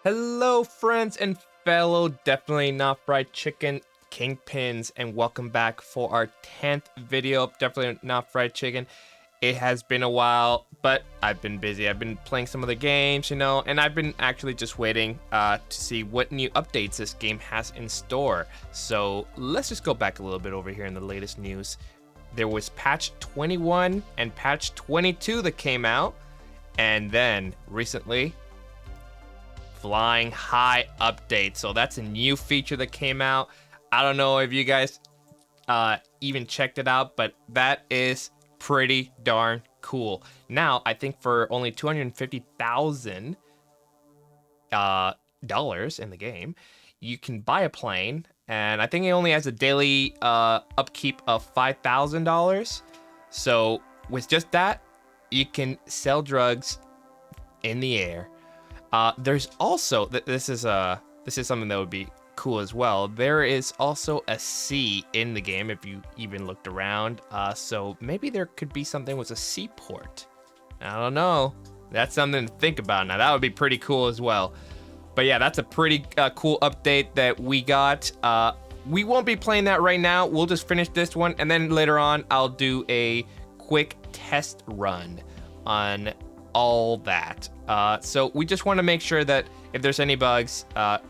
Hello, friends and fellow Definitely Not Fried Chicken Kingpins, and welcome back for our 10th video of Definitely Not Fried Chicken. It has been a while, but I've been busy. I've been playing some of the games, and I've been actually just waiting to see what new updates this game has in store. So let's just go back a little bit over here in the latest news. There was patch 21 and patch 22 that came out, and then recently, Flying High update. So that's a new feature that came out. I don't know if you guys even checked it out, but that is pretty darn cool. Now, I think for only $250,000 dollars in the game, you can buy a plane, and I think it only has a daily upkeep of $5,000. So with just that, you can sell drugs in the air. There's also this is something that would be cool as well. There is also a sea in the game if you even looked around. So maybe there could be something with a seaport. I don't know. That's something to think about. Now that would be pretty cool as well. But yeah, that's a pretty cool update that we got. We won't be playing that right now. We'll just finish this one, and then later on I'll do a quick test run on all that. So we just want to make sure that if there's any bugs,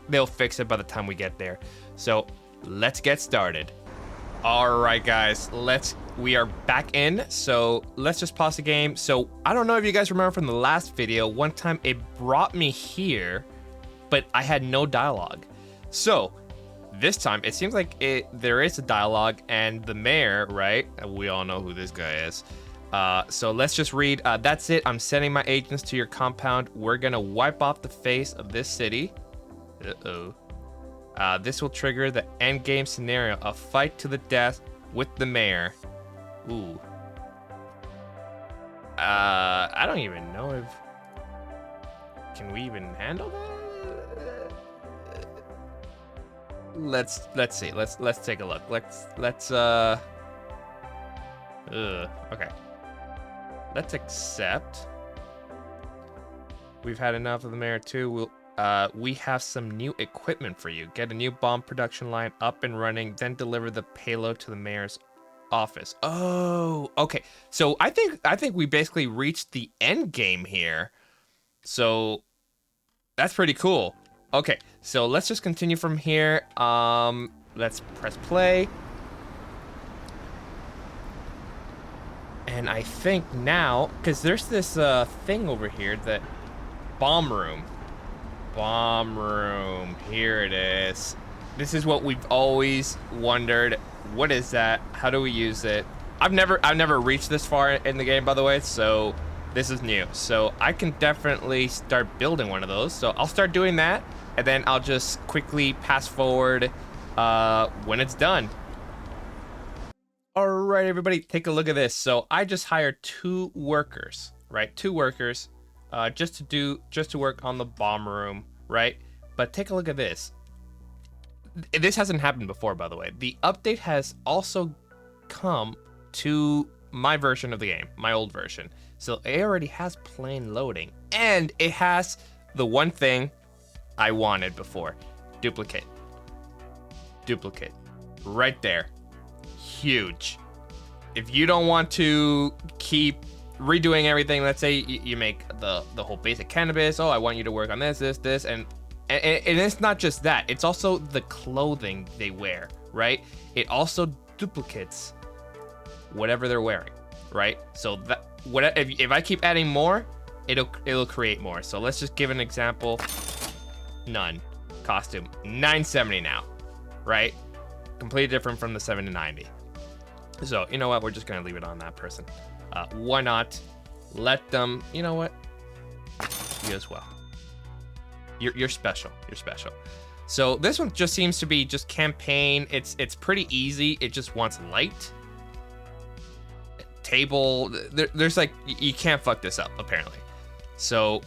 they'll fix it by the time we get there. So let's get started. All right, guys, we are back in. So let's just pause the game. So I don't know if you guys remember from the last video, one time it brought me here, but I had no dialogue. So this time it seems like there is a dialogue, and the mayor, right? We all know who this guy is. So let's just read. That's it. I'm sending my agents to your compound. We're gonna wipe off the face of this city. This will trigger the end game scenario, a fight to the death with the mayor. Ooh. I don't even know if... Can we even handle that? Let's see. Let's take a look. Okay. Let's accept. We've had enough of the mayor too. We have some new equipment for you. Get a new bomb production line up and running, then deliver the payload to the mayor's office. Oh, okay. So I think we basically reached the end game here. So that's pretty cool. Okay, so let's just continue from here. Let's press play. And I think now, because there's this thing over here, that bomb room, here it is. This is what we've always wondered. What is that? How do we use it? I've never reached this far in the game, by the way, so this is new. So I can definitely start building one of those. So I'll start doing that, and then I'll just quickly pass forward when it's done. All right, everybody, take a look at this. So I just hired 2 workers, right? 2 workers, just to work on the bomb room, right? But take a look at this. This hasn't happened before, by the way. The update has also come to my version of the game, my old version. So it already has plane loading, and it has the one thing I wanted before: duplicate, right there. Huge. If you don't want to keep redoing everything, let's say you make the whole basic cannabis. Oh, I want you to work on this, and it's not just that. It's also the clothing they wear, right? It also duplicates whatever they're wearing, right? So that if I keep adding more, it'll create more. So let's just give an example. None. Costume $970 now, right? Completely different from the $790. So, you know what? We're just going to leave it on that person. Why not let them, you know what? You as well. You're special. You're special. So this one just seems to be just campaign. It's pretty easy. It just wants light. Table. There's like, you can't fuck this up, apparently. So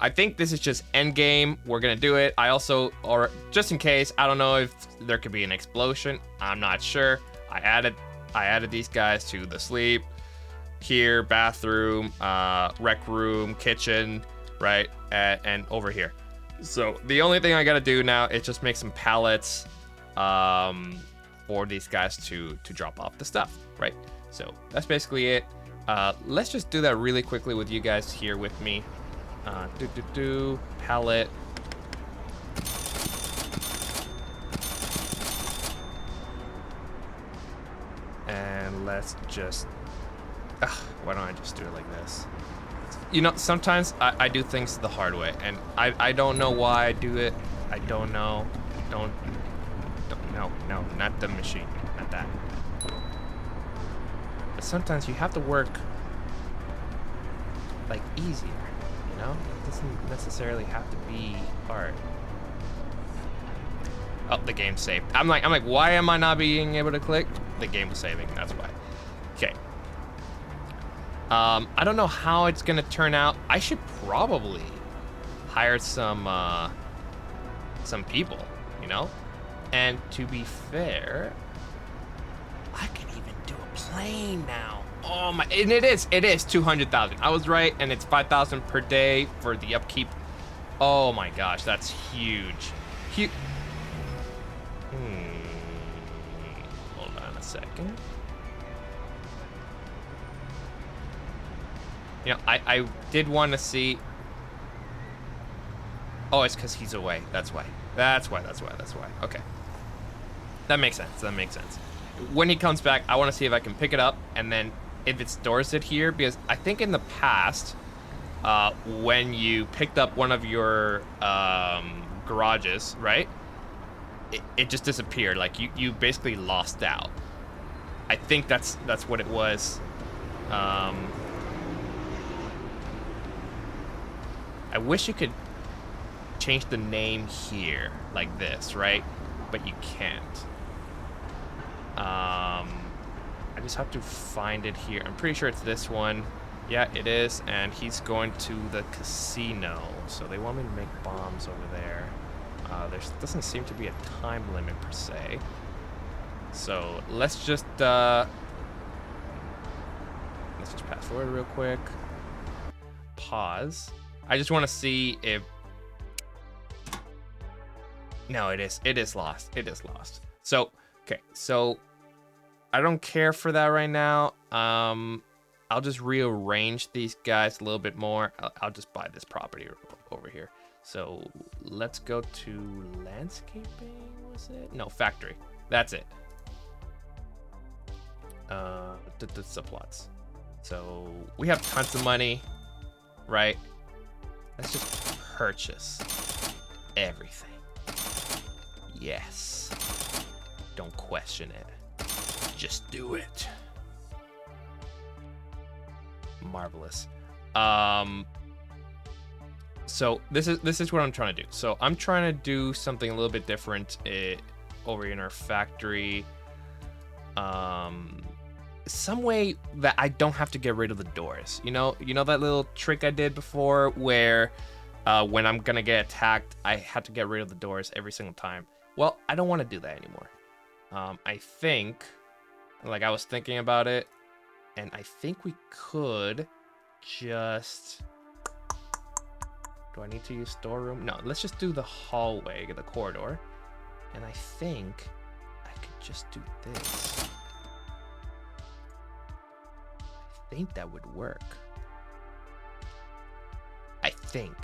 I think this is just end game. We're going to do it. I also, or just in case, I don't know if there could be an explosion. I'm not sure. I added these guys to the sleep here, bathroom, rec room, kitchen, right? And over here. So the only thing I gotta do now is just make some pallets for these guys to drop off the stuff, right? So that's basically it. Let's just do that really quickly with you guys here with me. Pallet. And let's just, why don't I just do it like this? You know, sometimes I do things the hard way, and I don't know why I do it. I don't know. No, not the machine, not that. But sometimes you have to work like easier, you know? It doesn't necessarily have to be hard. Oh, the game saved. I'm like, why am I not being able to click? The game was saving, that's why. Okay. I don't know how it's gonna turn out. I should probably hire some people, you know? And to be fair, I can even do a plane now. Oh my, and it is 200,000. I was right, and it's 5,000 per day for the upkeep. Oh my gosh, that's huge. Hold on a second. You know, I did want to see. Oh, it's because he's away. That's why. Okay. That makes sense. When he comes back, I want to see if I can pick it up, and then if it stores it here, because I think in the past, when you picked up one of your garages, right? It just disappeared. Like you basically lost out. I think that's what it was. I wish you could change the name here like this, right? But you can't. I just have to find it here. I'm pretty sure it's this one. Yeah, it is. And he's going to the casino. So they want me to make bombs over there. There doesn't seem to be a time limit per se. So let's just pass forward real quick. Pause. I just want to see if. No, it is lost. So okay, so I don't care for that right now. I'll just rearrange these guys a little bit more. I'll just buy this property over here. So let's go to landscaping, was it? No, factory. That's it. The subplots. So we have tons of money, right? Let's just purchase everything. Yes. Don't question it. Just do it. Marvelous. So this is what I'm trying to do. So I'm trying to do something a little bit different over in our factory. Some way that I don't have to get rid of the doors. You know that little trick I did before where when I'm gonna get attacked, I had to get rid of the doors every single time. Well, I don't want to do that anymore. I think, like I was thinking about it, and I think we could just. Do I need to use storeroom? No, let's just do the hallway, the corridor. And I think I could just do this. I think that would work. I think.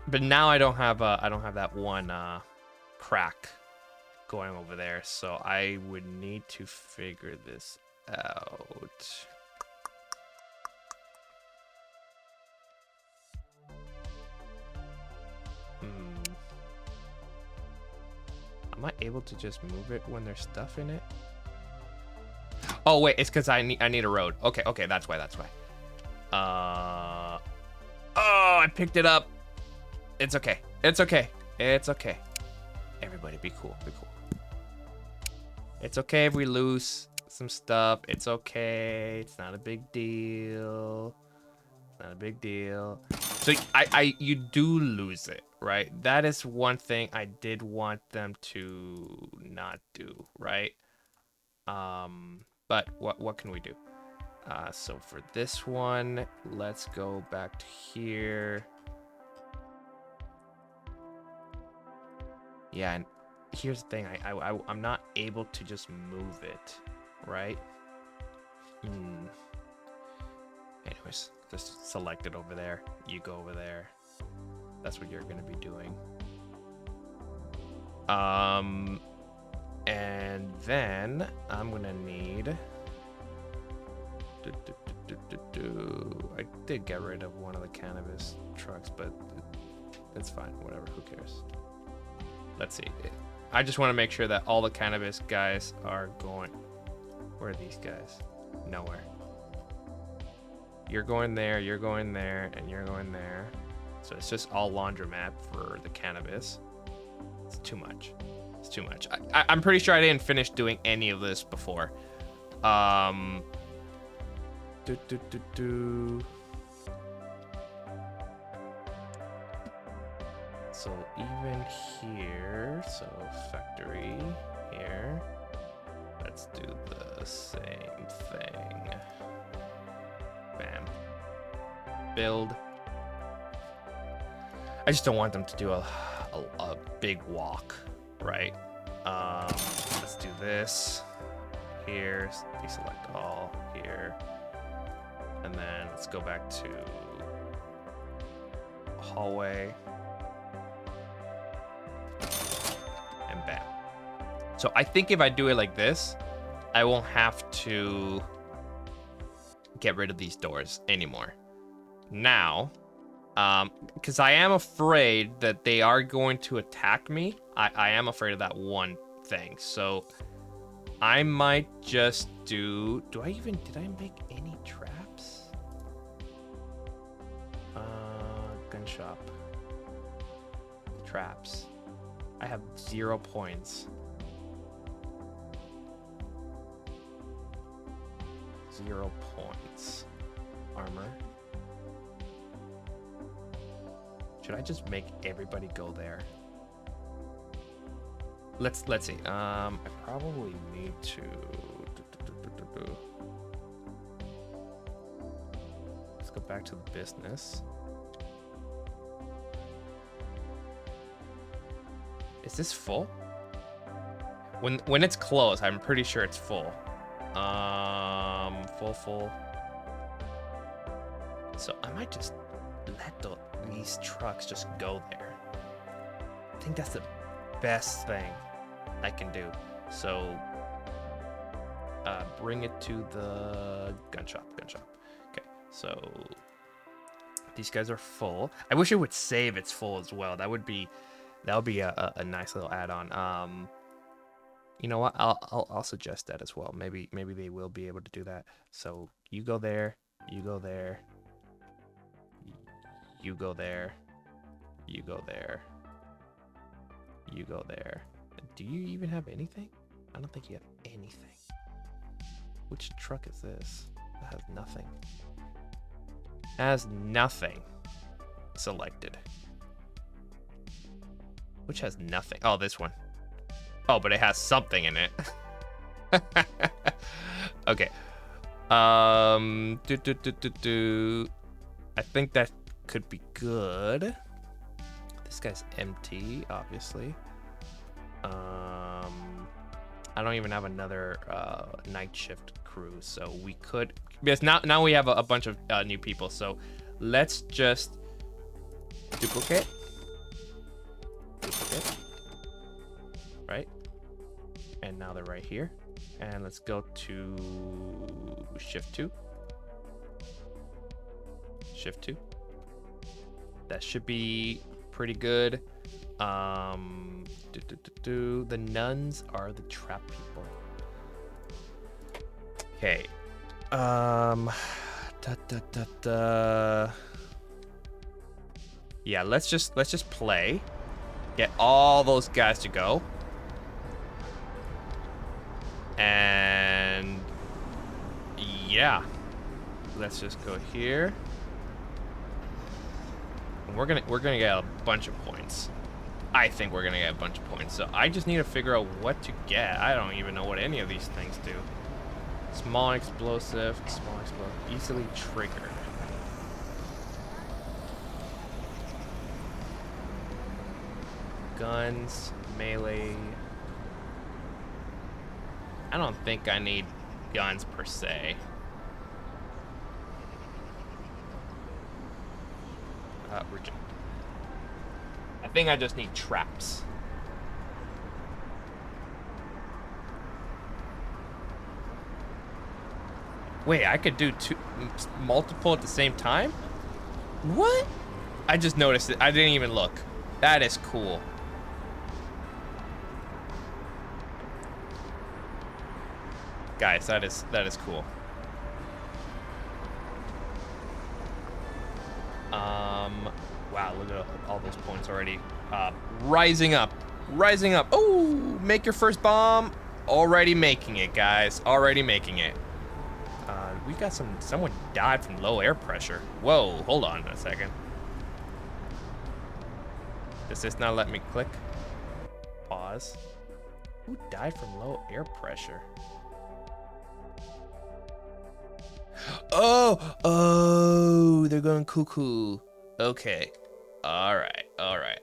But now I don't have that one crack going over there, so I would need to figure this out. Am I able to just move it when there's stuff in it? Oh wait, it's because I need a road. Okay, that's why. Oh, I picked it up. It's okay. Everybody be cool. It's okay if we lose some stuff. It's okay. It's not a big deal. So you do lose it, right? That is one thing I did want them to not do, right? But what can we do? So for this one, let's go back to here. Yeah, and here's the thing. I'm not able to just move it, right? Anyways, just select it over there. You go over there. That's what you're going to be doing. And then I'm going to need... I did get rid of one of the cannabis trucks, but it's fine. Whatever. Who cares? Let's see. I just want to make sure that all the cannabis guys are going... Where are these guys? Nowhere. You're going there, and you're going there. So it's just all laundromat for the cannabis. It's too much. It's too much. I'm pretty sure I didn't finish doing any of this before. So even here, so factory here. Let's do the same thing. Bam. Build. I just don't want them to do a big walk, right? Let's do this. Here, deselect all, here. And then let's go back to hallway. And bam. So I think if I do it like this, I won't have to get rid of these doors anymore. Now, because I am afraid that they are going to attack me. I am afraid of that one thing. So I might just do... did I make any traps? Gun shop. Traps. I have 0 points. 0 points. Armor. Should I just make everybody go there? Let's see. I probably need to. Let's go back to the business. Is this full? When it's closed, I'm pretty sure it's full. Full. So I might just let these trucks just go there. I think that's the best thing I can do. So bring it to the gun shop. Okay, so these guys are full. I wish it would save it's full as well. That would be a nice little add-on. You know what? I'll suggest that as well. Maybe they will be able to do that. So you go there, you go there, you go there, you go there, you go there. Do you even have anything? I don't think you have anything. Which truck is this? That has nothing. Has nothing selected. Which has nothing? Oh, this one. Oh, but it has something in it. Okay. I think that could be good. This guy's empty, obviously. I don't even have another night shift crew, so we could, because now we have a bunch of new people. So let's just duplicate, right? And now they're right here. And let's go to shift 2. Shift 2. That should be pretty good. The nuns are the trap people. Okay. Yeah, let's just play. Get all those guys to go. And yeah, let's just go here. And we're gonna get a bunch of points. I think we're gonna get a bunch of points. So I just need to figure out what to get. I don't even know what any of these things do. Small explosive, easily triggered. Guns, melee. I don't think I need guns per se. Reject. I think I just need traps. Wait, I could do multiple at the same time? What? I just noticed it. I didn't even look. That is cool. Guys, that is cool. Wow, look at all those points already. Rising up. Oh, make your first bomb. Already making it, guys. Already making it. We got someone died from low air pressure. Whoa, hold on a second. Does this not let me click? Pause. Who died from low air pressure? Oh, they're going cuckoo. Okay. All right.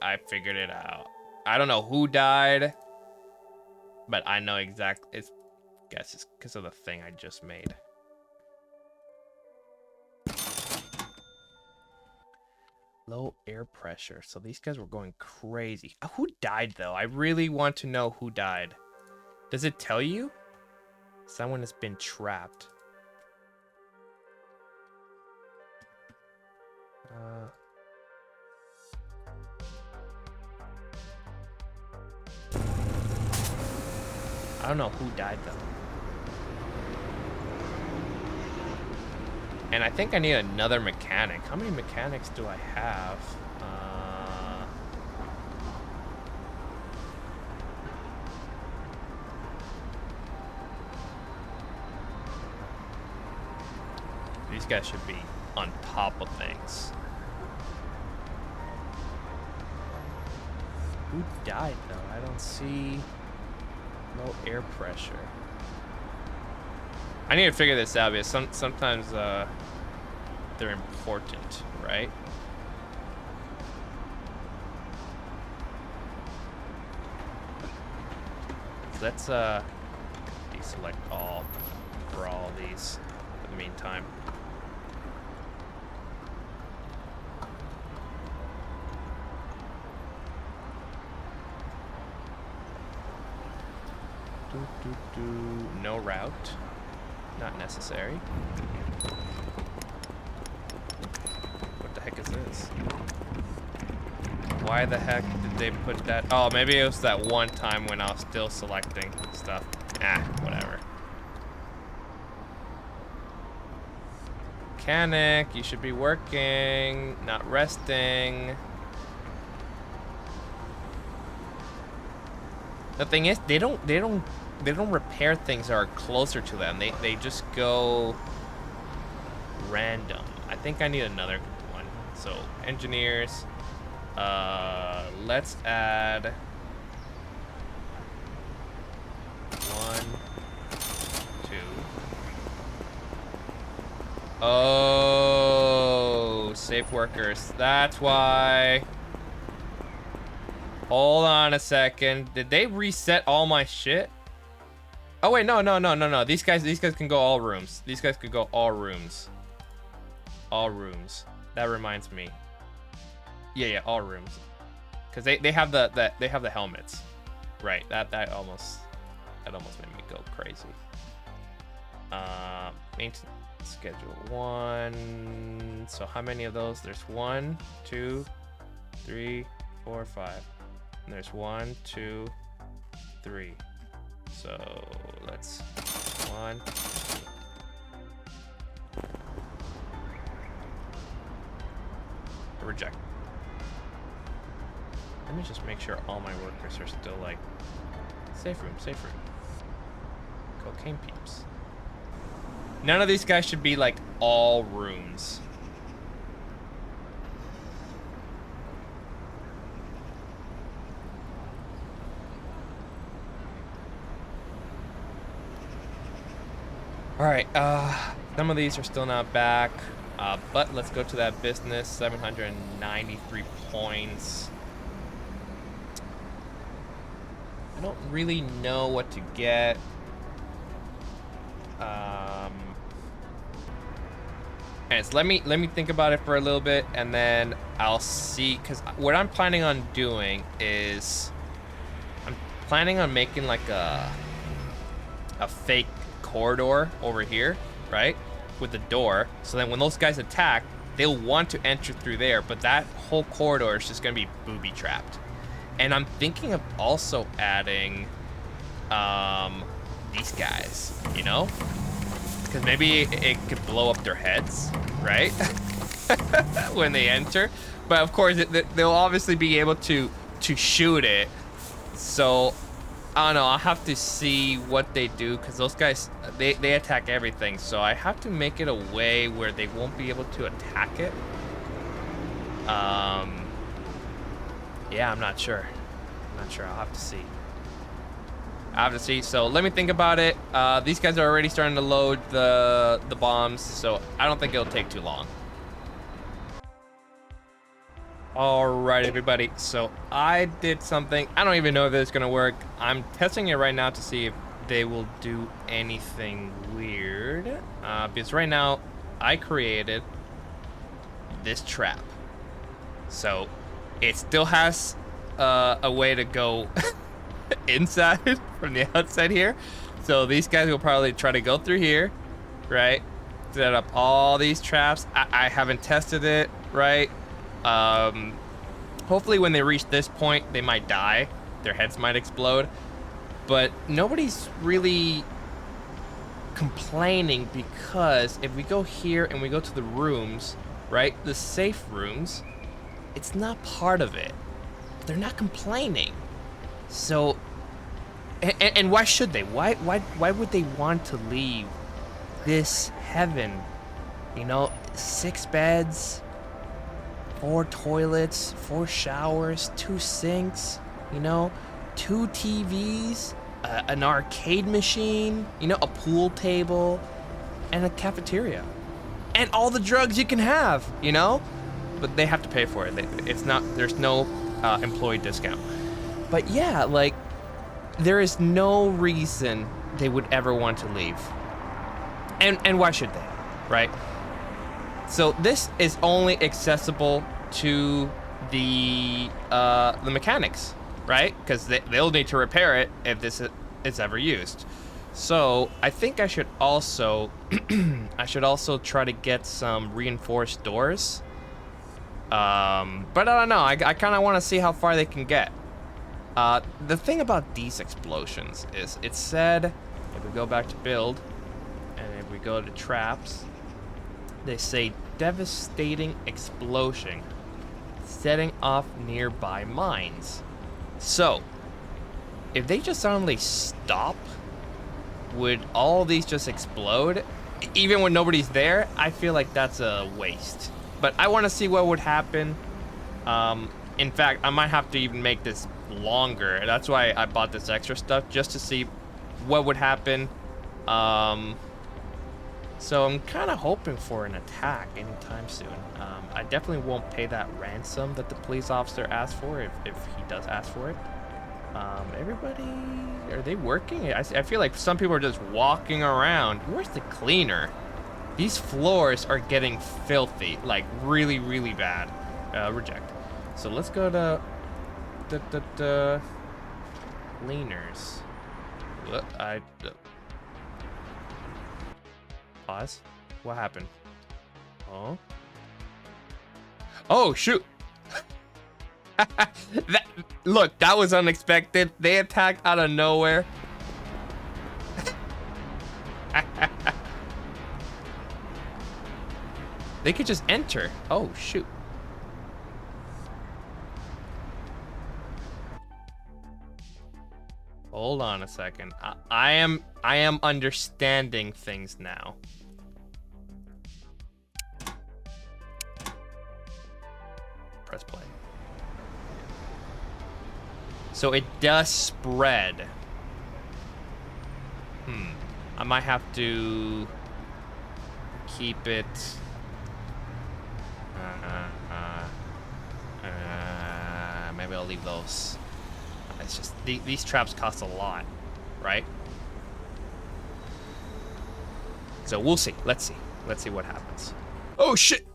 I figured it out. I don't know who died, but I know exactly. Guess it's because of the thing I just made. Low air pressure. So these guys were going crazy. Who died, though? I really want to know who died. Does it tell you? Someone has been trapped. I don't know who died, though. And I think I need another mechanic. How many mechanics do I have? These guys should be on top of things. Who died, though? I don't see low air pressure. I need to figure this out because sometimes they're important, right? Let's deselect all for all of these for the meantime. No route. Not necessary. What the heck is this? Why the heck did they put that? Oh, maybe it was that one time when I was still selecting stuff. Whatever. Mechanic, you should be working, not resting. The thing is, they don't repair things that are closer to them. They just go random. I think I need another one. So engineers, let's add 1, 2. Oh, safe workers. That's why. Hold on a second. Did they reset all my shit? Oh wait, no. These guys can go all rooms. These guys could go all rooms. All rooms. That reminds me. Yeah, all rooms. Cause they have the helmets. Right. That almost made me go crazy. Maintenance schedule 1. So how many of those? There's 1, 2, 3, 4, 5. And there's 1, 2, 3. So let's 1. Reject. Let me just make sure all my workers are still like safe room. Cocaine peeps. None of these guys should be like all rooms. All right, some of these are still not back, but let's go to that business. 793 points. I don't really know what to get. And so let me think about it for a little bit, and then I'll see. Because what I'm planning on doing is I'm planning on making like a fake corridor over here, right, with the door. So then when those guys attack, they'll want to enter through there, but that whole corridor is just gonna be booby trapped. And I'm thinking of also adding these guys, you know, because maybe it could blow up their heads, right? When they enter. But of course they'll obviously be able to shoot it. So I don't know, I'll have to see what they do, because those guys, they attack everything. So I have to make it a way where they won't be able to attack it. Yeah, I'm not sure. I'll have to see. So let me think about it. These guys are already starting to load the bombs, so I don't think it'll take too long. All right, everybody. So I did something. I don't even know if it's gonna work. I'm testing it right now to see if they will do anything weird. Because right now I created this trap. So it still has a way to go inside from the outside here. So these guys will probably try to go through here, right? Set up all these traps. I haven't tested it, right? Hopefully when they reach this point, they might die. Their heads might explode. But nobody's really complaining, because if we go here and we go to the rooms, right? The safe rooms, it's not part of it. They're not complaining. So, and why should they? Why would they want to leave this heaven? You know, 6 beds, 4 toilets, 4 showers, 2 sinks, you know, 2 TVs, an arcade machine, you know, a pool table, and a cafeteria, and all the drugs you can have, you know. But they have to pay for it. It's not. There's no employee discount. But yeah, like, there is no reason they would ever want to leave. And why should they, right? So this is only accessible to the mechanics, right? Because they'll need to repair it if this is ever used. So I think I should also try to get some reinforced doors. But I don't know. I kind of want to see how far they can get. The thing about these explosions is it said, if we go back to build, and if we go to traps, they say devastating explosion setting off nearby mines. So if they just suddenly stop, would all these just explode even when nobody's there? I feel like that's a waste. But I want to see what would happen. In fact, I might have to even make this longer. That's why I bought this extra stuff, just to see what would happen. So I'm kind of hoping for an attack anytime soon. I definitely won't pay that ransom that the police officer asked for, if he does ask for it. Everybody, are they working? I feel like some people are just walking around. Where's the cleaner? These floors are getting filthy, like really, really bad. Reject. So let's go to the cleaners. Pause. What happened? Oh shoot! Look, that was unexpected. They attacked out of nowhere. They could just enter. Oh shoot. Hold on a second. I am understanding things now. Press play. So it does spread. I might have to keep it. Maybe I'll leave those. It's just these traps cost a lot, right? So we'll see. Let's see. Let's see what happens. Oh shit!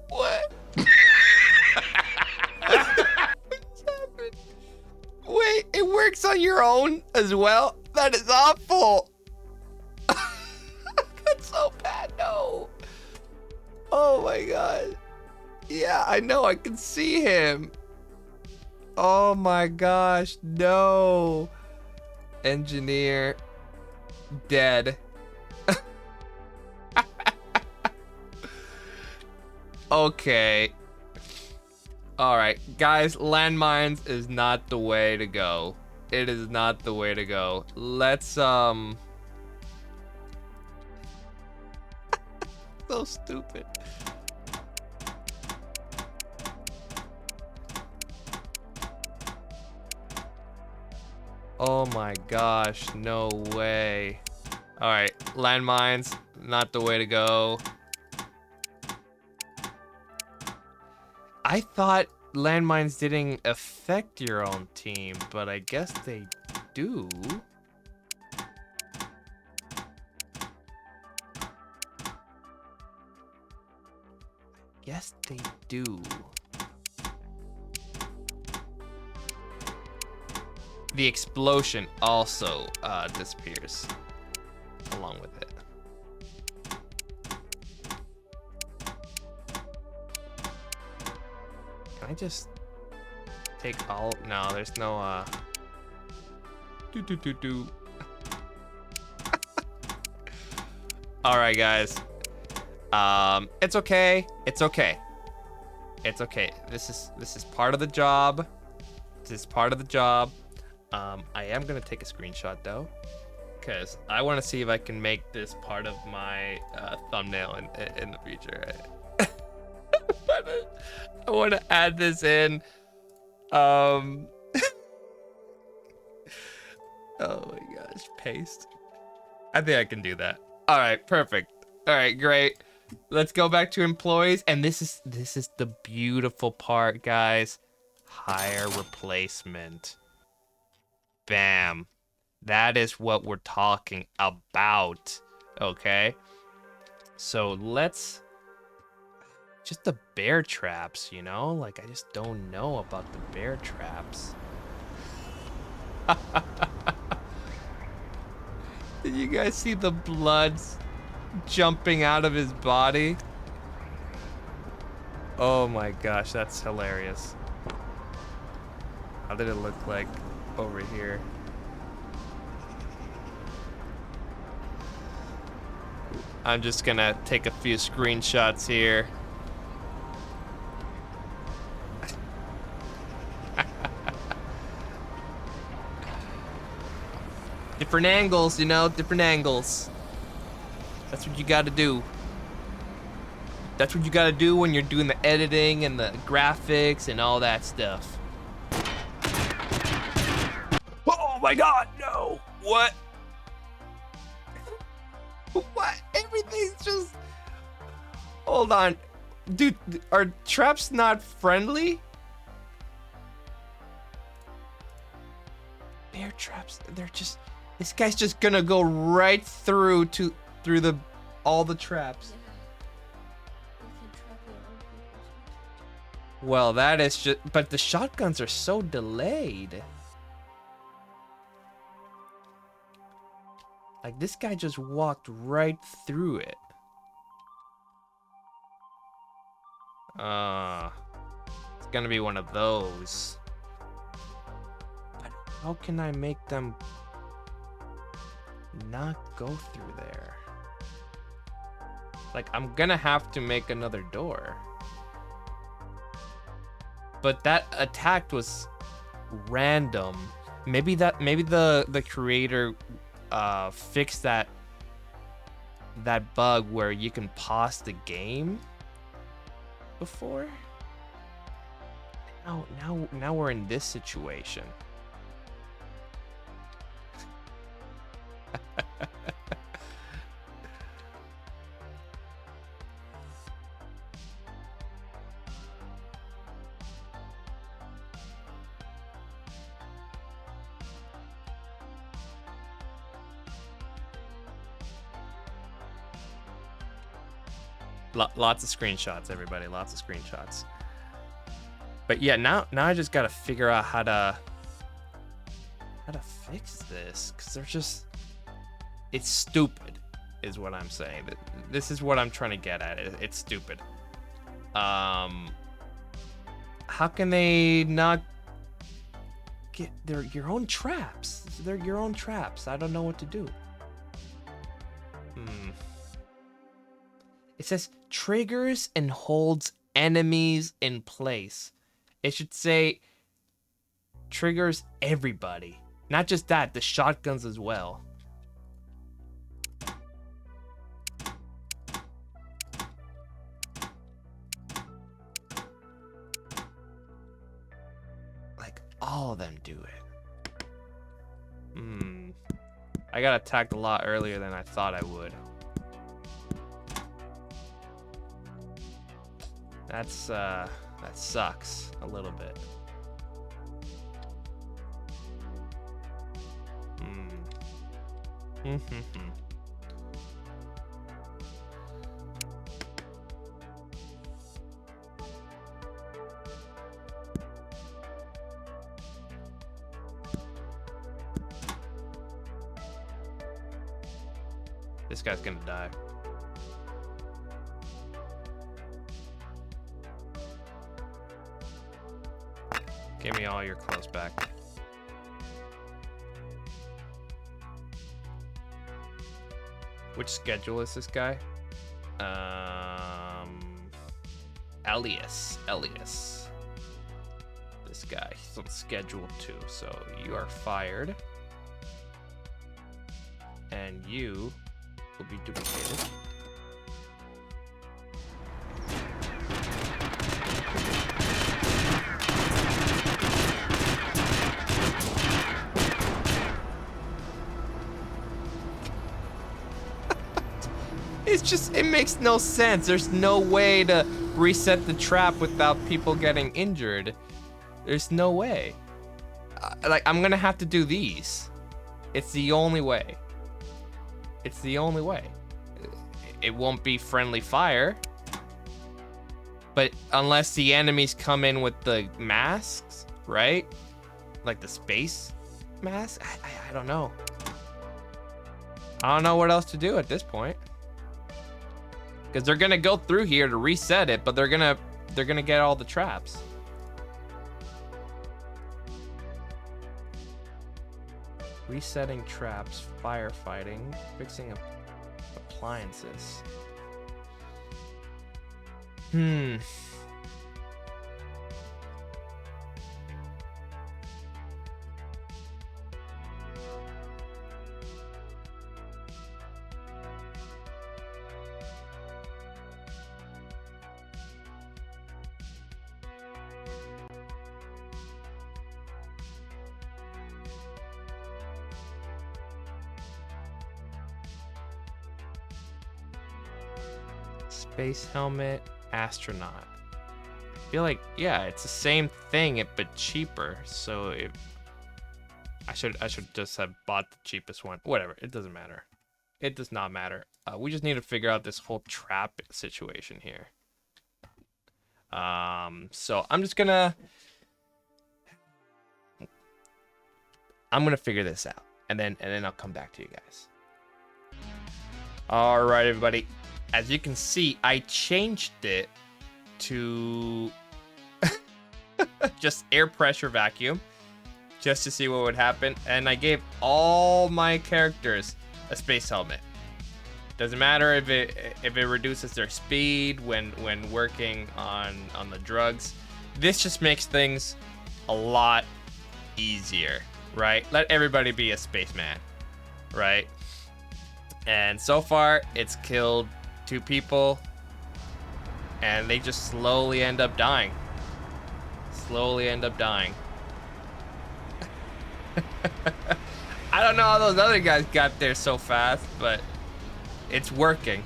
What? What's happened? Wait, it works on your own as well? That is awful. That's so bad. No. Oh my god. Yeah, I know. I can see him. Oh my gosh. No. Engineer. Dead. Okay. Alright, guys, landmines is not the way to go. It is not the way to go. Let's, So stupid. Oh my gosh, no way. Alright, landmines, not the way to go. I thought landmines didn't affect your own team, but I guess they do. Yes, they do. The explosion also disappears along with it. Can I just take all? No, there's no All right, guys. It's okay. It's okay. It's okay. This is part of the job. This is part of the job. I am gonna take a screenshot though, because I want to see if I can make this part of my thumbnail in the future. I want to add this in. Oh my gosh, paste. I think I can do that. All right, perfect. All right, great. Let's go back to employees, and this is the beautiful part, guys. Hire replacement. Bam. That is what we're talking about. Okay. So let's just the bear traps, you know? Like, I just don't know about the bear traps. Did you guys see the blood jumping out of his body? Oh my gosh, that's hilarious. How did it look like over here? I'm just gonna take a few screenshots here. Different angles, you know, different angles. That's what you gotta do. That's what you gotta do when you're doing the editing and the graphics and all that stuff. Oh my god, no! What? What? Everything's just... Hold on. Dude, are traps not friendly? Bear traps, they're just... This guy's just gonna go right through all the traps. Well, that is just... But the shotguns are so delayed. Like, this guy just walked right through it. It's gonna be one of those. But how can I make them not go through there? Like, I'm gonna have to make another door. But that attack was random. Maybe the creator fixed that bug where you can pause the game before. Now we're in this situation. Lots of screenshots, everybody. Lots of screenshots. But yeah, now I just gotta figure out how to fix this, because they're just, it's stupid, is what I'm saying. This is what I'm trying to get at. It's stupid. How can they not get your own traps? They're your own traps. I don't know what to do. It says triggers and holds enemies in place. It should say triggers everybody. Not just that, the shotguns as well. Like, all of them do it. I got attacked a lot earlier than I thought I would. That sucks a little bit. This guy's gonna die. Give me all your clothes back. Which schedule is this guy? Elias. This guy, he's on schedule 2, so you are fired. And you will be duplicated. It makes no sense. There's no way to reset the trap without people getting injured. There's no way. Like, I'm gonna have to do these. It's the only way. It's the only way. It won't be friendly fire. But unless the enemies come in with the masks, right? Like the space mask? I don't know. I don't know what else to do at this point. Because they're gonna go through here to reset it, but they're gonna get all the traps. Resetting traps, firefighting, fixing appliances. Space helmet, astronaut. I feel like, yeah, it's the same thing, but cheaper. So I should just have bought the cheapest one. Whatever, it doesn't matter. It does not matter. We just need to figure out this whole trap situation here. So I'm gonna figure this out, and then I'll come back to you guys. All right, everybody. As you can see, I changed it to just air pressure vacuum, just to see what would happen. And I gave all my characters a space helmet. Doesn't matter if it reduces their speed when working on the drugs. This just makes things a lot easier, right? Let everybody be a spaceman, right? And so far, it's killed 2 people, and they just slowly end up dying. I don't know how those other guys got there so fast, but it's working.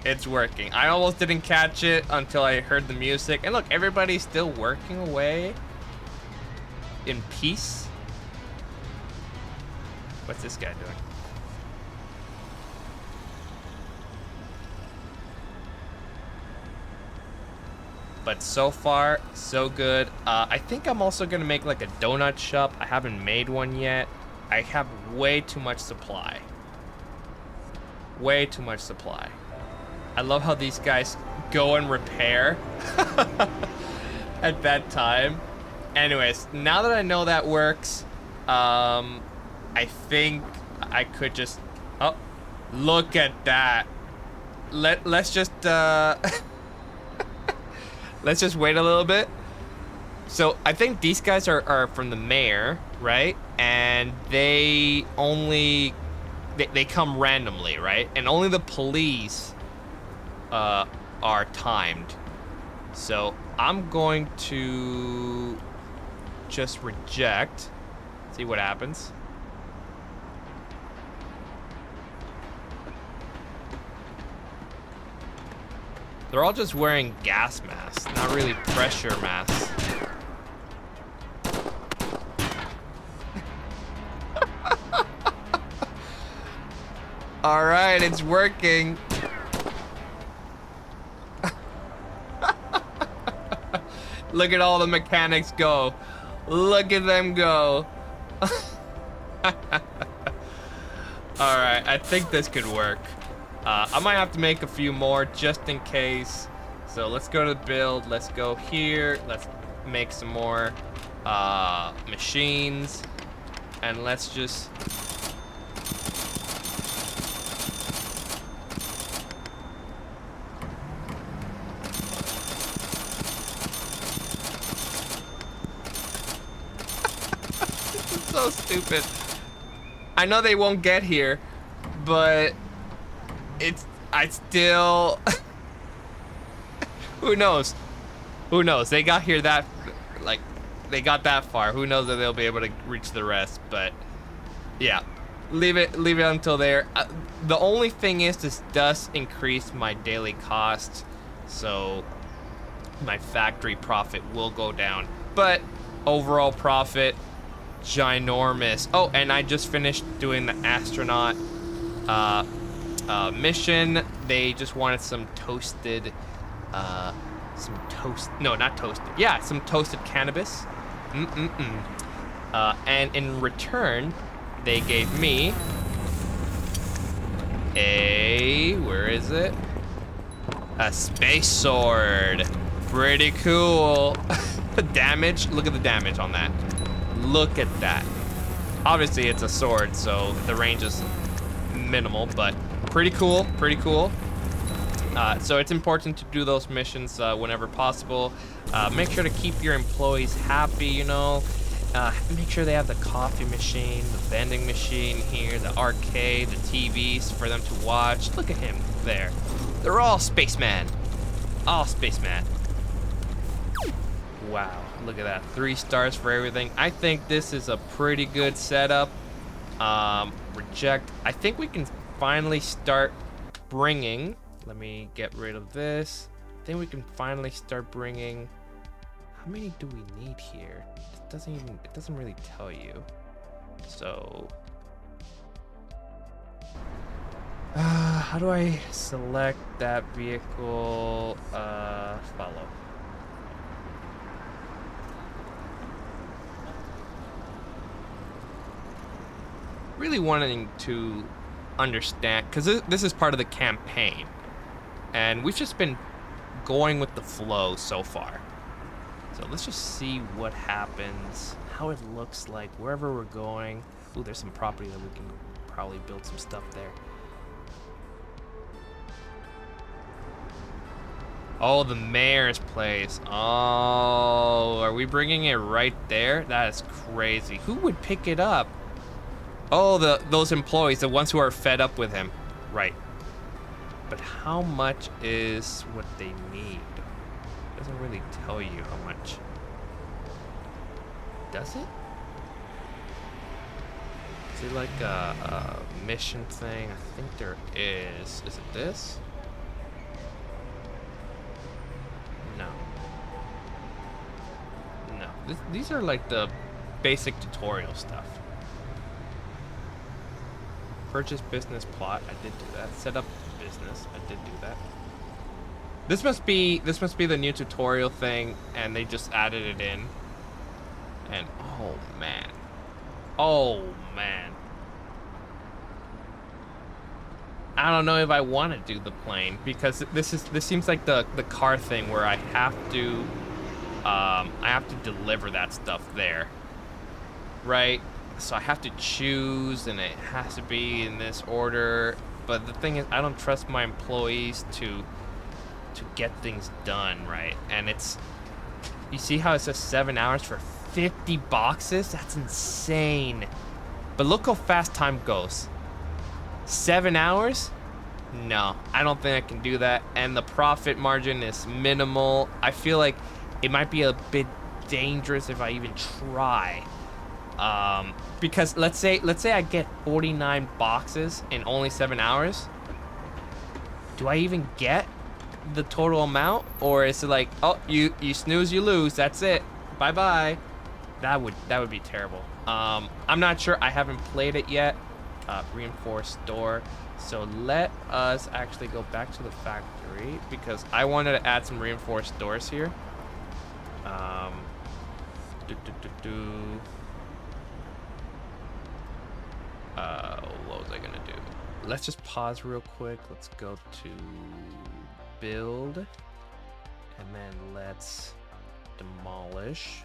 It's working. I almost didn't catch it until I heard the music. And look, everybody's still working away in peace. What's this guy doing? But so far, so good. I think I'm also gonna make like a donut shop. I haven't made one yet. I have way too much supply. Way too much supply. I love how these guys go and repair at that time. Anyways, now that I know that works, I think I could just... Oh, look at that. Let's just... Let's just wait a little bit. So I think these guys are from the mayor, right? And they only... They come randomly, right? And only the police are timed. So I'm going to just reject. See what happens. They're all just wearing gas masks, not really pressure masks. All right, it's working. Look at all the mechanics go. Look at them go. All right, I think this could work. I might have to make a few more just in case. So let's go to the build. Let's go here. Let's make some more machines. And let's just... This is so stupid. I know they won't get here, but... I still... Who knows? Who knows? They got here that... Like, they got that far. Who knows if they'll be able to reach the rest, but... Yeah. Leave it until there. The only thing is, this does increase my daily cost, so... my factory profit will go down. But, overall profit, ginormous. Oh, and I just finished doing the astronaut... mission. They just wanted some toasted, some toasted cannabis. And in return, they gave me where is it? A space sword. Pretty cool. The damage, look at the damage on that. Look at that. Obviously it's a sword, so the range is minimal, but pretty cool, pretty cool. So it's important to do those missions whenever possible. Make sure to keep your employees happy, you know. Make sure they have the coffee machine, the vending machine here, the arcade, the TVs for them to watch. Look at him there. They're all spaceman. All spaceman. Wow, look at that. 3 stars for everything. I think this is a pretty good setup. Reject. I think we can finally start bringing, let me get rid of this. I think we can finally start bringing, how many do we need here? It doesn't really tell you. So, how do I select that vehicle? Follow. Really wanting to understand, because this is part of the campaign, and we've just been going with the flow so far. So let's just see what happens, how it looks like wherever we're going. Ooh, there's some property that we can probably build some stuff there. Oh, the mayor's place. Oh, are we bringing it right there? That is crazy. Who would pick it up? Oh, those employees, the ones who are fed up with him. Right. But how much is what they need? It doesn't really tell you how much. Does it? Is it like a mission thing? I think there is. Is it this? No. No. These are like the basic tutorial stuff. Purchase business plot. I did do that. Set up business. I did do that. This must be the new tutorial thing, and they just added it in. And oh man. Oh man. I don't know if I want to do the plane, because this seems like the car thing where I have to deliver that stuff there, right? So I have to choose, and it has to be in this order. But the thing is, I don't trust my employees to get things done right. And it's, you see how it says 7 hours for 50 boxes? That's insane. But look how fast time goes. 7 hours? No, I don't think I can do that. And the profit margin is minimal. I feel like it might be a bit dangerous if I even try. Because let's say I get 49 boxes in only 7 hours. Do I even get the total amount? Or is it like, oh, you snooze, you lose, that's it, bye bye? That would be terrible. I'm not sure. I haven't played it yet. Reinforced door. So let us actually go back to the factory, because I wanted to add some reinforced doors here. What was I gonna do? Let's just pause real quick. Let's go to build, and then let's demolish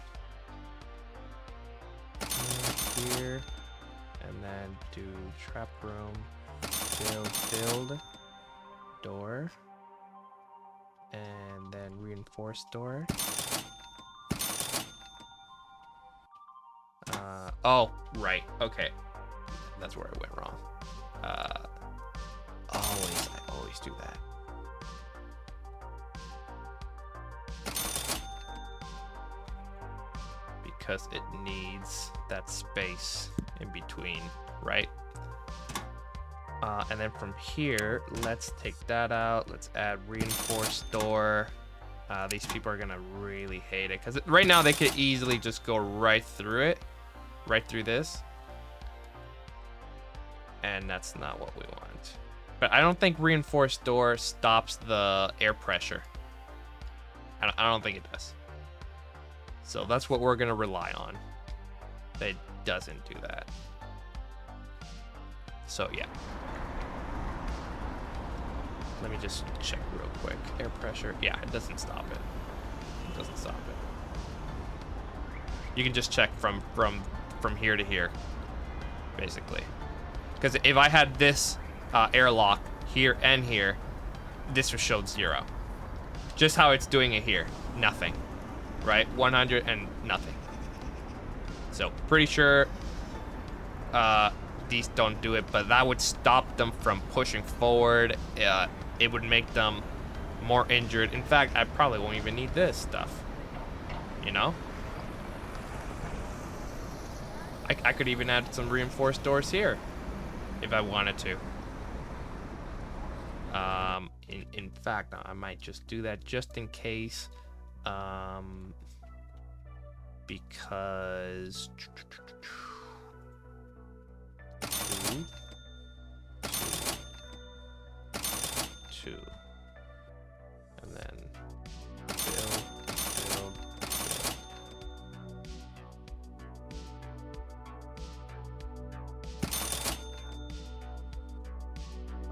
here, and then do trap room, build door, and then reinforced door. Oh, right, okay. That's where I went wrong. I always do that. Because it needs that space in between, right? And then from here, let's take that out. Let's add reinforced door. These people are gonna really hate it, because right now they could easily just go right through it, right through this. And that's not what we want. But I don't think reinforced door stops the air pressure. I don't think it does. So that's what we're gonna rely on. It doesn't do that. So yeah. Let me just check real quick. Air pressure. Yeah, it doesn't stop it. It doesn't stop it. You can just check from here to here, basically. Because if I had this airlock here and here, this would show 0. Just how it's doing it here. Nothing. Right? 100 and nothing. So pretty sure these don't do it, but that would stop them from pushing forward. It would make them more injured. In fact, I probably won't even need this stuff. You know? I could even add some reinforced doors here if I wanted to. In fact, I might just do that just in case. Because two, and then build.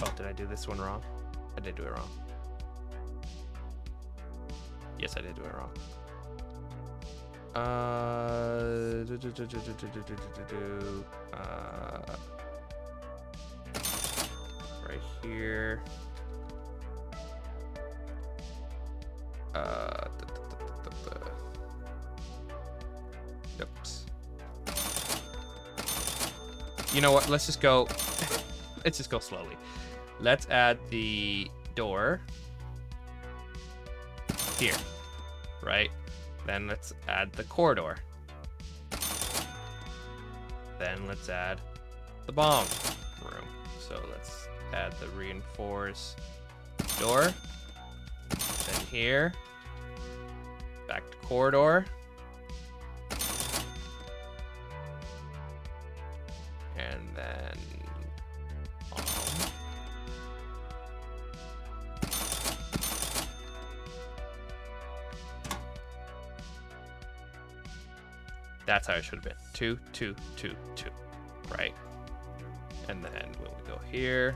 Oh, did I do this one wrong? I did do it wrong. Yes, I did do it wrong. Right here. Oops. You know what? Let's just go. Let's just go slowly. Let's add the door here, right? Then let's add the corridor. Then let's add the bomb room. So let's add the reinforced door. Then here, back to corridor. And then that's how it should have been. 2, 2, 2, 2, right? And then when we go here,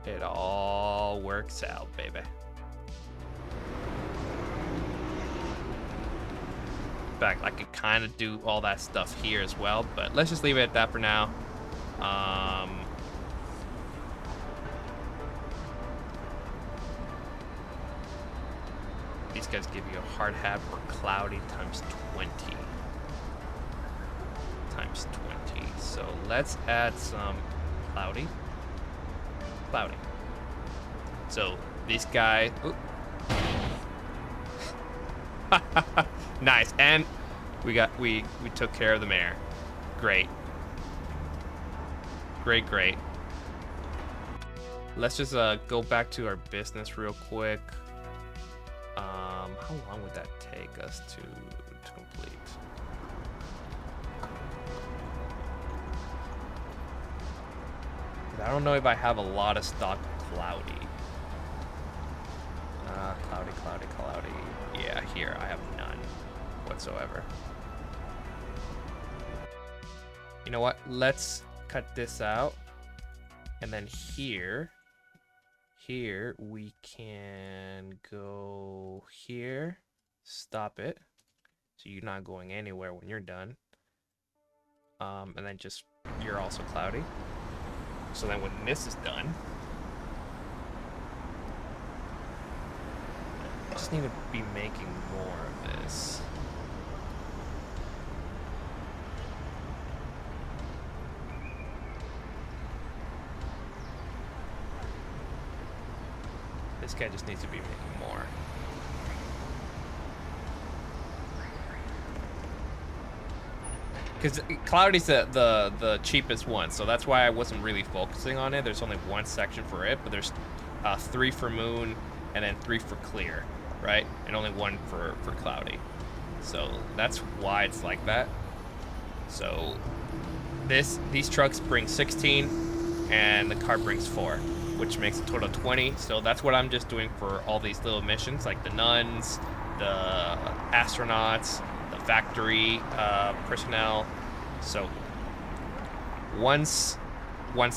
it all works out, baby. In fact, I could kind of do all that stuff here as well, but let's just leave it at that for now. These guys give you a hard hat for cloudy times 20. Times 20. So let's add some cloudy. Cloudy. So these guys. Nice. And we took care of the mayor. Great. Great. Let's just go back to our business real quick. How long would that take us to complete? I don't know if I have a lot of stock cloudy. Cloudy. Yeah, here I have none whatsoever. You know what? Let's cut this out. And then here we can go here, stop it. So you're not going anywhere when you're done. And then just, you're also cloudy. So then when this is done, I just need to be making more of this. This guy just needs to be making more. Because Cloudy's the cheapest one, so that's why I wasn't really focusing on it. There's only one section for it, but there's 3 for Moon and then 3 for Clear, right? And only 1 for Cloudy. So that's why it's like that. So these trucks bring 16 and the car brings 4, which makes a total of 20. So that's what I'm just doing for all these little missions, like the nuns, the astronauts, the factory personnel. So once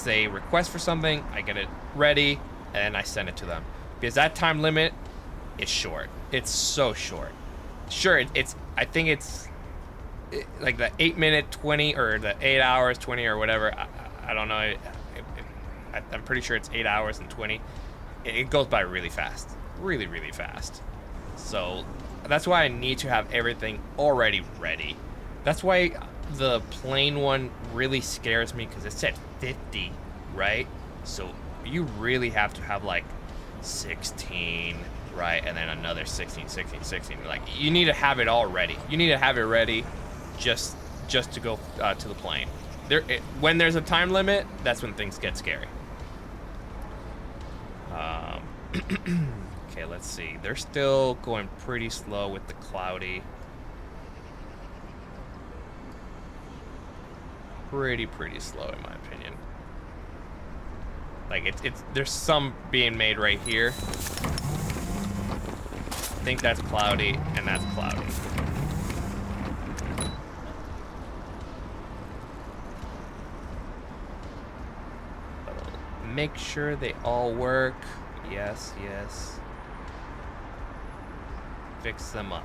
they request for something, I get it ready and I send it to them, because that time limit is short. It's so short. Sure, I think it's like the 8-minute 20 or the 8 hours 20 or whatever. I don't know. I'm pretty sure it's 8 hours and 20. It goes by really fast, really fast. So that's why I need to have everything already ready. That's why the plain one really scares me, because it said 50, right? So you really have to have like 16, right? And then another 16. Like, you need to have it all ready. You need to have it ready just to go to the plane. When there's a time limit, that's when things get scary. Okay, let's see. They're still going pretty slow with the Cloudy. Pretty slow in my opinion. Like there's some being made right here. I think that's Cloudy and that's Cloudy. Make sure they all work. Yes. Fix them up.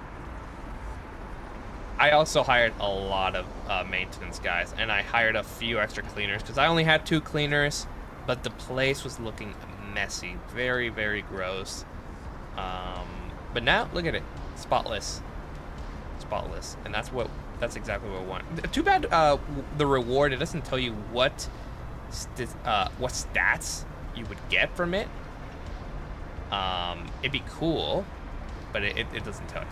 I also hired a lot of maintenance guys, and I hired a few extra cleaners because I only had 2 cleaners, but the place was looking messy, very gross. But now look at it, spotless, and that's exactly what I want. Too bad the reward, it doesn't tell you what stats you would get from it. It'd be cool, but it doesn't tell you.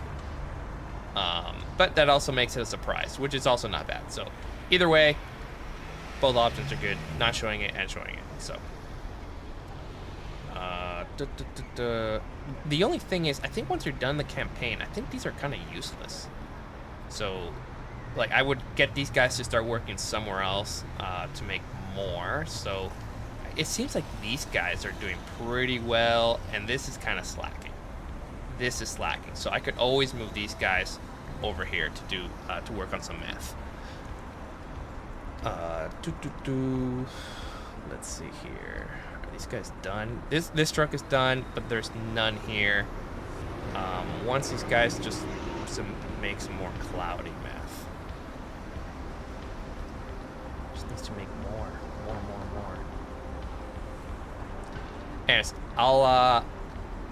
But that also makes it a surprise, which is also not bad. So either way, both options are good. Not showing it and showing it. So. The only thing is, I think once you're done the campaign, I think these are kind of useless. So, like, I would get these guys to start working somewhere else to make more. So, it seems like these guys are doing pretty well, and this is kind of slacking. This is slacking. So I could always move these guys over here to do to work on some math. Let's see here. Are these guys done? This truck is done, but there's none here. Once these guys just make some more cloudy math. Just needs to make more. Anyways, I'll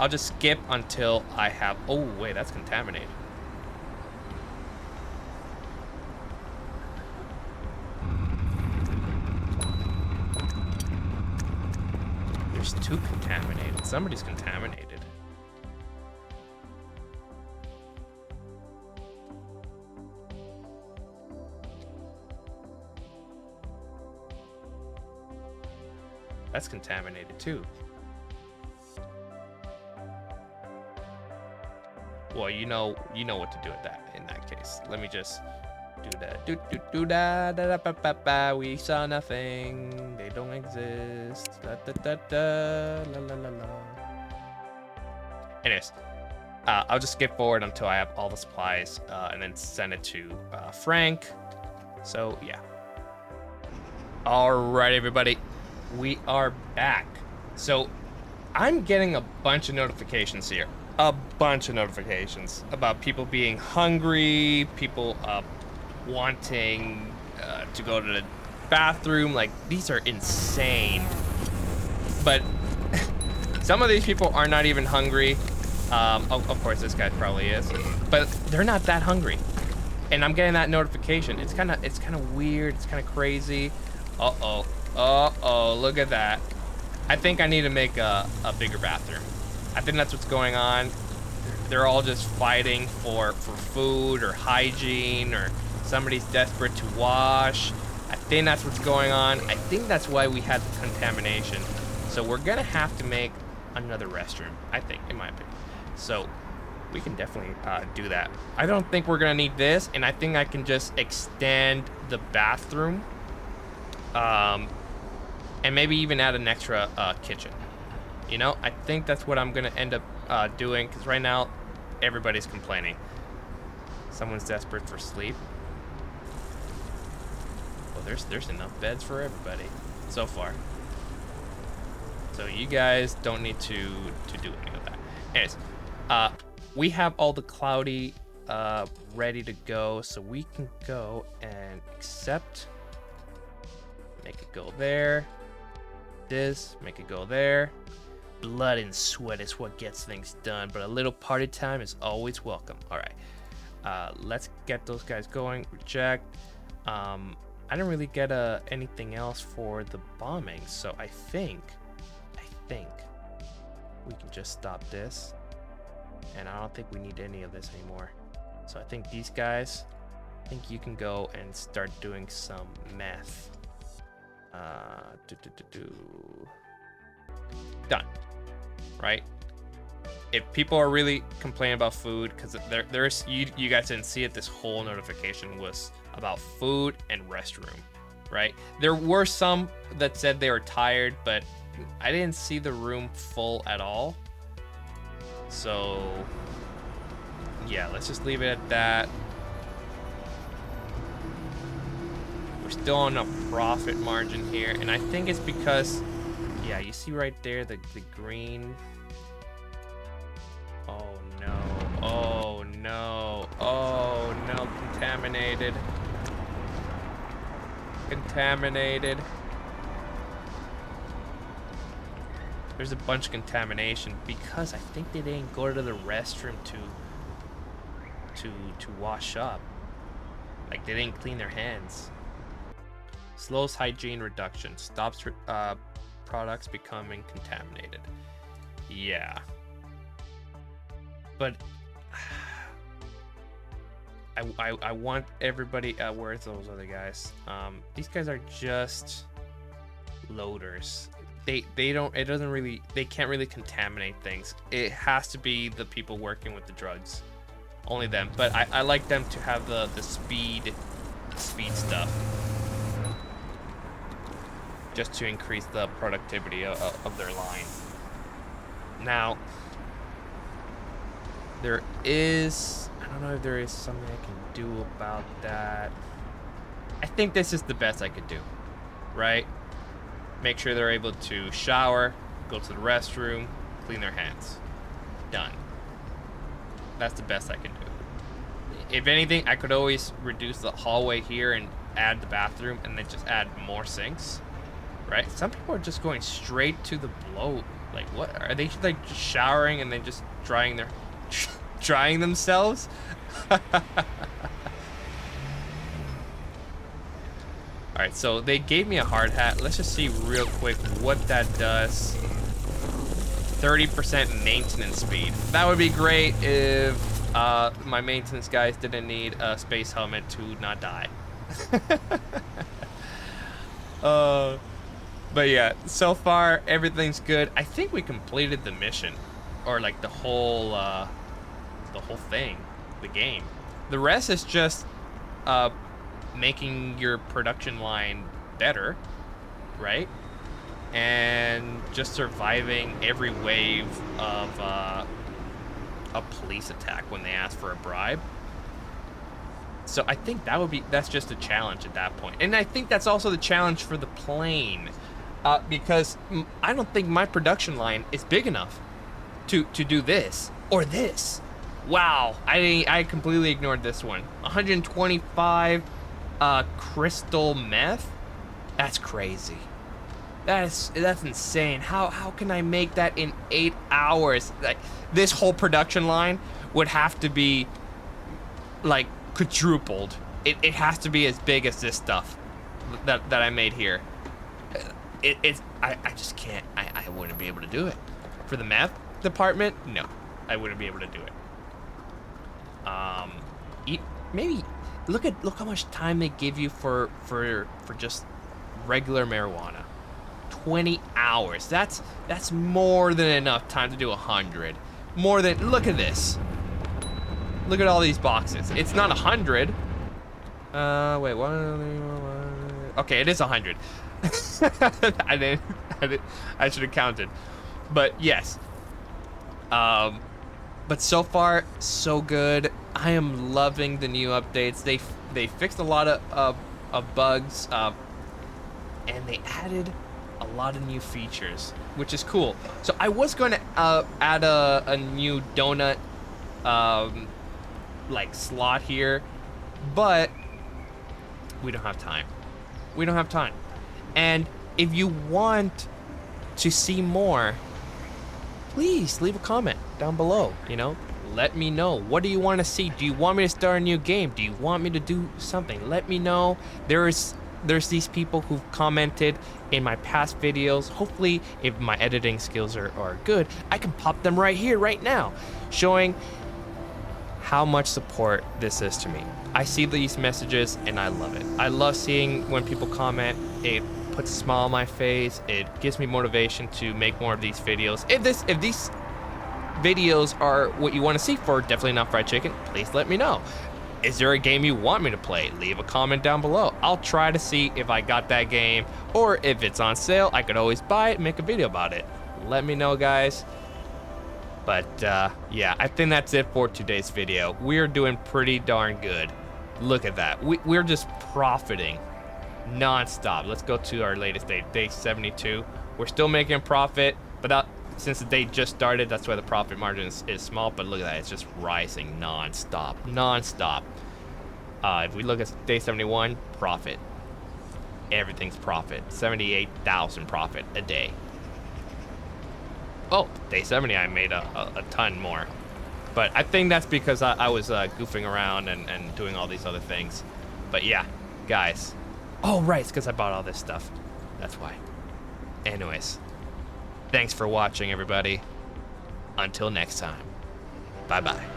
just skip until I have. Oh wait, that's contaminated. There's two contaminated. Somebody's contaminated. That's contaminated too. Well, you know what to do with that in that case. Let me just do that. We saw nothing. They don't exist. Anyways, I'll just skip forward until I have all the supplies, and then send it to Frank. So yeah. All right, everybody, we are back. So I'm getting a bunch of notifications here. A bunch of notifications about people being hungry, people wanting to go to the bathroom. Like, these are insane. But some of these people are not even hungry. Of course, this guy probably is, but they're not that hungry. And I'm getting that notification. It's kind of weird. It's kind of crazy. Look at that. I think I need to make a bigger bathroom. I think that's what's going on. They're all just fighting for food or hygiene, or somebody's desperate to wash. I think that's what's going on. I think that's why we had the contamination. So we're gonna have to make another restroom, I think, in my opinion. So we can definitely do that. I don't think we're gonna need this, and I think I can just extend the bathroom, and maybe even add an extra kitchen. You know, I think that's what I'm gonna end up doing, because right now everybody's complaining. Someone's desperate for sleep. Well, there's enough beds for everybody so far. So you guys don't need to do any of that. Anyways, we have all the cloudy ready to go, so we can go and accept. Make it go there. This, make it go there. Blood and sweat is what gets things done, but a little party time is always welcome. All right, let's get those guys going. Reject. I didn't really get anything else for the bombing, so I think we can just stop this, and I don't think we need any of this anymore. So I think these guys, I think you can go and start doing some meth. Done. Right? If people are really complaining about food, because there's you guys didn't see it, this whole notification was about food and restroom, right? There were some that said they were tired, but I didn't see the room full at all. So yeah, let's just leave it at that. We're still on a profit margin here, and I think it's because, yeah, you see right there the green. Oh no, oh no, oh no, contaminated. Contaminated. There's a bunch of contamination because I think they didn't go to the restroom to wash up. Like, they didn't clean their hands. Slows hygiene reduction. Stops products becoming contaminated. Yeah. But I want everybody. Where's those other guys? These guys are just loaders. They don't. It doesn't really. They can't really contaminate things. It has to be the people working with the drugs. Only them. But I like them to have the speed stuff, just to increase the productivity of their line. Now, there is. I don't know if there is something I can do about that. I think this is the best I could do, right? Make sure they're able to shower, go to the restroom, clean their hands. Done. That's the best I can do. If anything, I could always reduce the hallway here and add the bathroom and then just add more sinks, right? Some people are just going straight to the blow. Like, what? Are they like just showering and then just drying themselves? Alright, so they gave me a hard hat. Let's just see real quick what that does. 30% maintenance speed. That would be great if my maintenance guys didn't need a space helmet to not die. But yeah, so far everything's good. I think we completed the mission, or like the whole thing, the game. The rest is just making your production line better, right? And just surviving every wave of a police attack when they ask for a bribe. So I think that's just a challenge at that point. And I think that's also the challenge for the plane, because I don't think my production line is big enough to do this or this. Wow, I completely ignored this one. 125 crystal meth? That's crazy. That's insane. How can I make that in 8 hours? Like, this whole production line would have to be like quadrupled. It has to be as big as this stuff that I made here. I just can't. I wouldn't be able to do it. For the meth department, no, I wouldn't be able to do it. Maybe look how much time they give you for just regular marijuana. 20 hours. That's more than enough time to do 100. More than. Look at this. Look at all these boxes. It's not 100. Wait, what? Okay, it is 100. I should have counted. But yes. But so far, so good. I am loving the new updates. They fixed a lot of bugs, and they added a lot of new features, which is cool. So I was going to add a new donut like slot here, but we don't have time. We don't have time. And if you want to see more, please leave a comment down below. Let me know. What do you want to see? Do you want me to start a new game? Do you want me to do something? Let me know. There's these people who've commented in my past videos. Hopefully, if my editing skills are good, I can pop them right here, right now, showing how much support this is to me. I see these messages and I love it. I love seeing when people comment. It puts a smile on my face. It gives me motivation to make more of these videos. If these videos are what you want to see for Definitely Not Fried Chicken, please let me know. Is there a game you want me to play? Leave a comment down below. I'll try to see if I got that game, or if it's on sale, I could always buy it and make a video about it. Let me know, guys. But yeah, I think that's it for today's video. We're doing pretty darn good. Look at that. We're just profiting non-stop. Let's go to our latest day 72. We're still making profit, but since the day just started, that's why the profit margin is small. But look at that, it's just rising non-stop. If we look at day 71, profit. Everything's profit. 78,000 profit a day. Oh, day 70, I made a ton more. But I think that's because I was goofing around and doing all these other things. But yeah, guys. Oh, right, it's because I bought all this stuff. That's why. Anyways, thanks for watching, everybody. Until next time. Bye-bye.